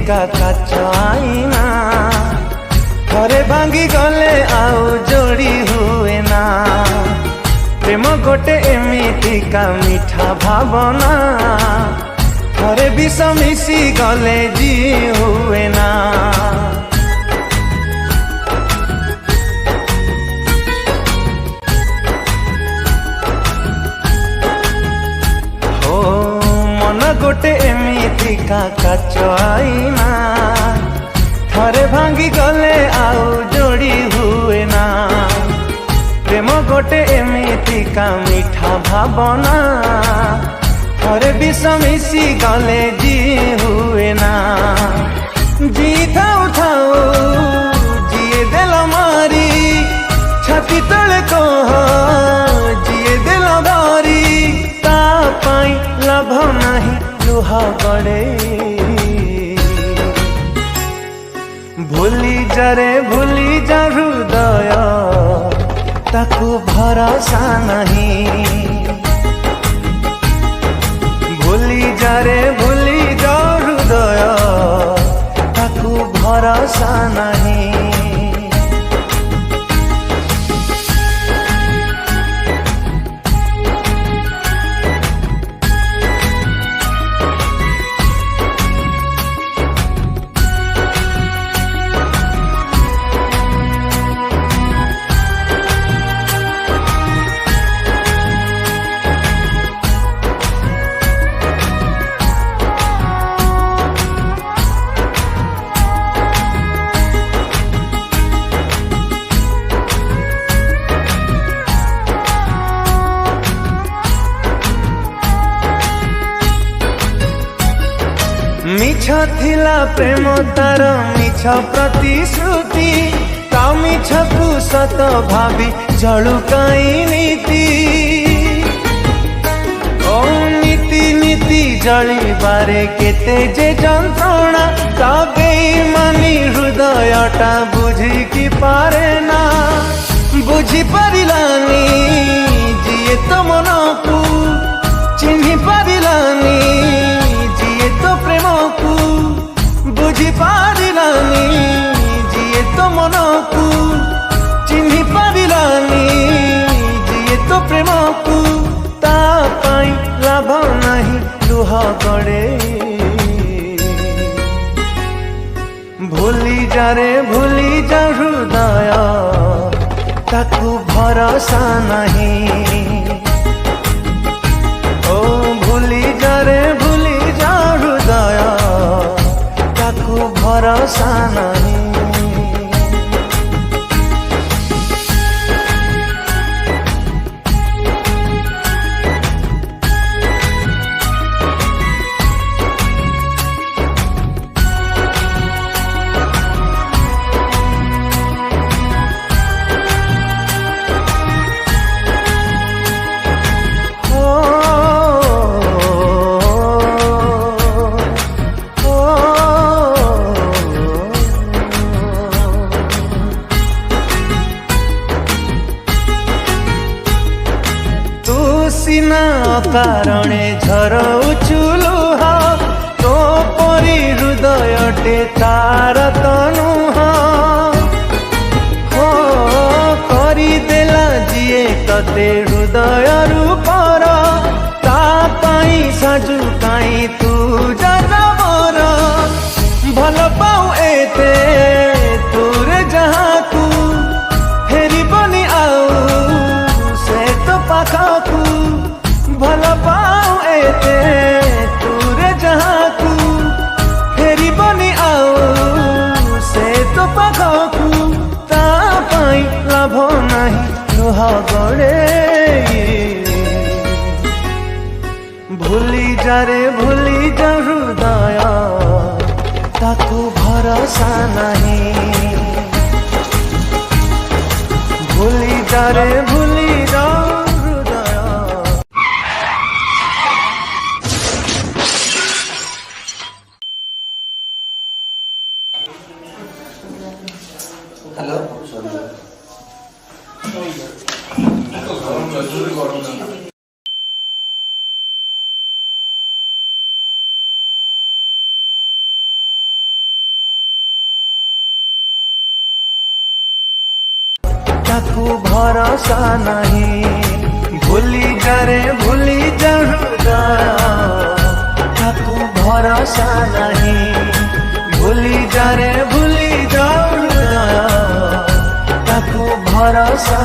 एमितिका काच आईना थरे भांगी गले आउ जोड़ी हुए ना। प्रेम गोटे एमितिका मीठा भावना थरे विष मिसी गले जी हुए ना। हो मन गोटे एमितिका काच आईना थरे भांगी गले आउ जोड़ी हुए ना। प्रेम गोटे एमितिका मीठा भावना थरे विष मिसी गले जी हुए ना। जी थाऊ थाऊ जिए देल मारी छाती तले कह जिए देल धरी ता पाई लाभ नहीं लुह गड़े। भूली जा हृदय ताकू भरोसा नहीं। भूली जा हृदय ताकू भरोसा नहीं। मिछ थिला प्रेम तार मिछ प्रतिश्रुति ता मिछ को सत भावी जलुकाई नीति। ओ नीति नीति जली बारे केते जे जंत्रणा ता बेईमानी हृदयटा बुझी की पारे ना। बुझी पारिलानी जिए तो मन को चिन्ही पारिलानी जिए तो प्रेम को बुझी पारिलानी जिए तो मन को चिन्ही पारिलानी जिए तो प्रेम को ता पाई लाभ नहीं लुह गड़े। भूली जा हृदय ताकू भरोसा नहीं। ओ भूली जा हृदय ताकू भरोसा नहीं। सीना कारणे झरउछु लुह तो परी हृदयटे तार तनुह। हो करिदेला जिए तते हृदय रूपर ता पाई साजु काई तू जबर। भल पाऊ एते तोरे जहाँ को फेरी बनी आऊ से तो पाखकू। भल पाऊ एते तोरे जहाँ को फेरी बनी आऊ से तो पाखकू ता पाई लाभ नहीं लुह गड़े। भूली जा हृदय ताकू भरोसा नहीं। भूली जा हृदय। हेलो ତାକୁ ଭରସା ନାହିଁ। ଭୁଲି ଯା ହୃଦୟ ତାକୁ ଭରସା ନାହିଁ। ଭୁଲି ଯା ହୃଦୟ ତାକୁ ଭରସା